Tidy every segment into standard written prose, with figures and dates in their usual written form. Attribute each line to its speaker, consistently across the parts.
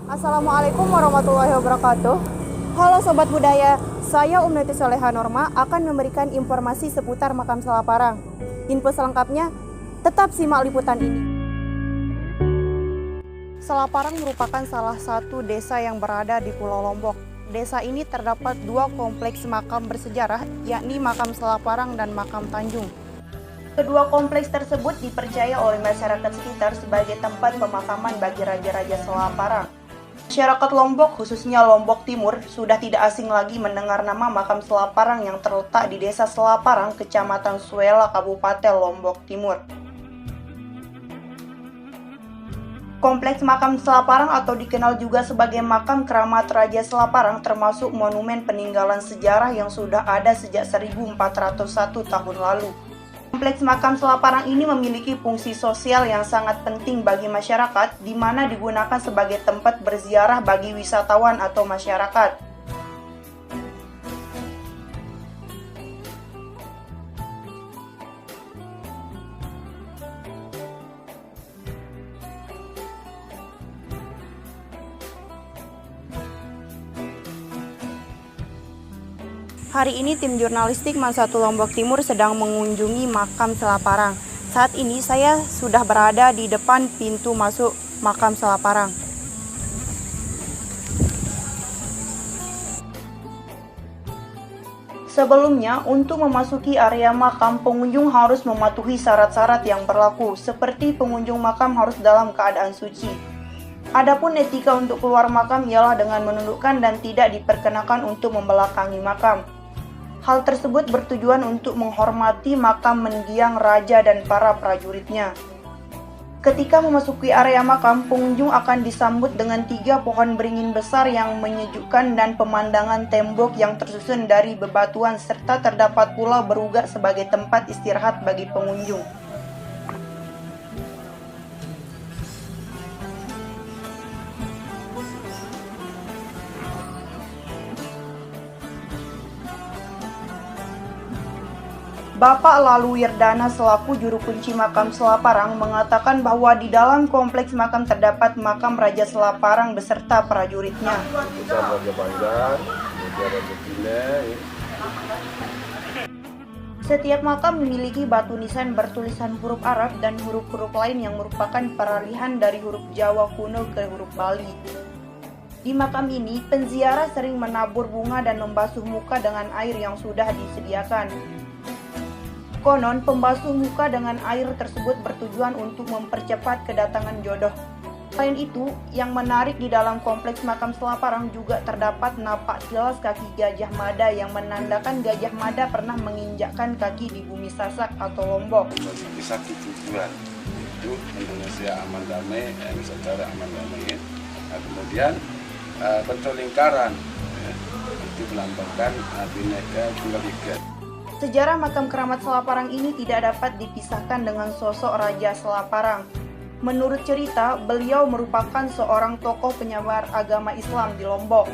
Speaker 1: Assalamualaikum warahmatullahi wabarakatuh. Halo Sobat Budaya, saya Umneti Soleha Norma akan memberikan informasi seputar makam Salaparang. Info selengkapnya, tetap simak liputan ini. Salaparang merupakan salah satu desa yang berada di Pulau Lombok. Desa ini terdapat dua kompleks makam bersejarah, yakni makam Salaparang dan makam Tanjung. Kedua kompleks tersebut dipercaya oleh masyarakat sekitar sebagai tempat pemakaman bagi raja-raja Salaparang. Masyarakat Lombok, khususnya Lombok Timur, sudah tidak asing lagi mendengar nama makam Salaparang yang terletak di Desa Salaparang, Kecamatan Suela, Kabupaten Lombok Timur. Kompleks makam Salaparang atau dikenal juga sebagai makam keramat Raja Salaparang termasuk monumen peninggalan sejarah yang sudah ada sejak 1401 tahun lalu. Kompleks makam Salaparang ini memiliki fungsi sosial yang sangat penting bagi masyarakat, di mana digunakan sebagai tempat berziarah bagi wisatawan atau masyarakat. Hari ini tim jurnalistik Man1 Lombok Timur sedang mengunjungi makam Salaparang. Saat ini saya sudah berada di depan pintu masuk makam Salaparang. Sebelumnya, untuk memasuki area makam, pengunjung harus mematuhi syarat-syarat yang berlaku, seperti pengunjung makam harus dalam keadaan suci. Adapun etika untuk keluar makam ialah dengan menundukkan dan tidak diperkenakan untuk membelakangi makam. Hal tersebut bertujuan untuk menghormati makam mendiang raja dan para prajuritnya. Ketika memasuki area makam, pengunjung akan disambut dengan 3 pohon beringin besar yang menyejukkan dan pemandangan tembok yang tersusun dari bebatuan serta terdapat pula berugak sebagai tempat istirahat bagi pengunjung. Bapak Lalu Wirdana selaku juru kunci makam Salaparang mengatakan bahwa di dalam kompleks makam terdapat makam Raja Salaparang beserta prajuritnya.
Speaker 2: Raja Bandar, Raja Pile.
Speaker 1: Setiap makam memiliki batu nisan bertulisan huruf Arab dan huruf-huruf lain yang merupakan peralihan dari huruf Jawa kuno ke huruf Bali. Di makam ini, penziarah sering menabur bunga dan membasuh muka dengan air yang sudah disediakan. Konon, pembasuh muka dengan air tersebut bertujuan untuk mempercepat kedatangan jodoh. Selain itu, yang menarik di dalam kompleks makam Salaparang juga terdapat napak tilas kaki Gajah Mada yang menandakan Gajah Mada pernah menginjakkan kaki di bumi Sasak atau Lombok.
Speaker 2: Bisa tujuan itu Indonesia aman damai, Nusantara aman damai. Nah, kemudian bentuk lingkaran itu melambangkan Bhinneka Tunggal Ika.
Speaker 1: Sejarah makam keramat Salaparang ini tidak dapat dipisahkan dengan sosok Raja Salaparang. Menurut cerita, beliau merupakan seorang tokoh penyebar agama Islam di Lombok.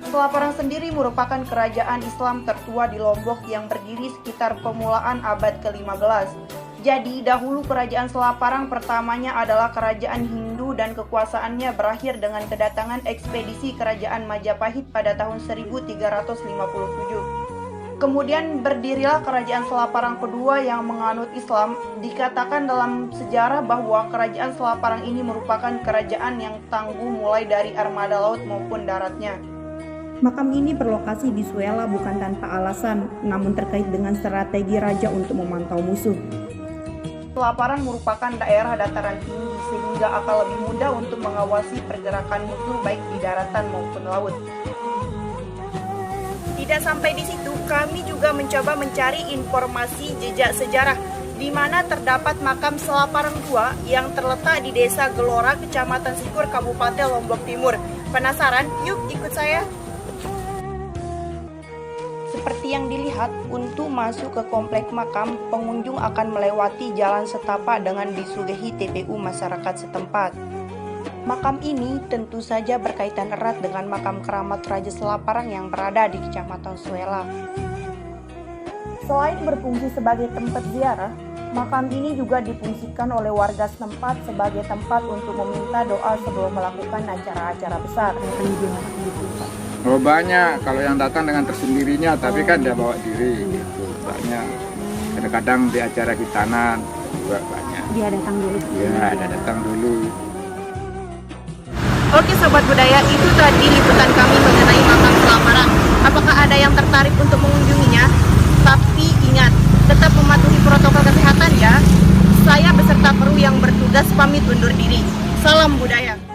Speaker 1: Salaparang sendiri merupakan kerajaan Islam tertua di Lombok yang berdiri sekitar permulaan abad ke-15. Jadi, dahulu kerajaan Salaparang pertamanya adalah kerajaan Hindu dan kekuasaannya berakhir dengan kedatangan ekspedisi kerajaan Majapahit pada tahun 1357. Kemudian berdirilah kerajaan Salaparang kedua yang menganut Islam. Dikatakan dalam sejarah bahwa kerajaan Salaparang ini merupakan kerajaan yang tangguh mulai dari armada laut maupun daratnya. Makam ini berlokasi di Suela bukan tanpa alasan, namun terkait dengan strategi raja untuk memantau musuh. Salaparang merupakan daerah dataran tinggi sehingga akan lebih mudah untuk mengawasi pergerakan musuh baik di daratan maupun laut. Tidak sampai di situ, kami juga mencoba mencari informasi jejak sejarah di mana terdapat makam Salaparang II yang terletak di Desa Gelora, Kecamatan Sikur, Kabupaten Lombok Timur. Penasaran? Yuk ikut saya. Seperti yang dilihat, untuk masuk ke kompleks makam, pengunjung akan melewati jalan setapak dengan disuguhi TPU masyarakat setempat. Makam ini tentu saja berkaitan erat dengan makam keramat Raja Salaparang yang berada di Kecamatan Suela. Selain berfungsi sebagai tempat ziarah, Makam ini juga difungsikan oleh warga setempat sebagai tempat untuk meminta doa sebelum melakukan acara-acara besar.
Speaker 3: Oh banyak, kalau yang datang dengan tersendirinya, tapi kan dia bawa diri gitu, banyak. Kadang-kadang di acara hitanan juga banyak.
Speaker 4: Dia datang dulu.
Speaker 3: Ya, ada datang dulu.
Speaker 1: Oke Sobat Budaya, itu tadi liputan kami mengenai makam Selamaran. Apakah ada yang tertarik untuk mengunjunginya? Tapi ingat, tetap mematuhi protokol kesehatan ya. Saya beserta kru yang bertugas pamit undur diri. Salam budaya.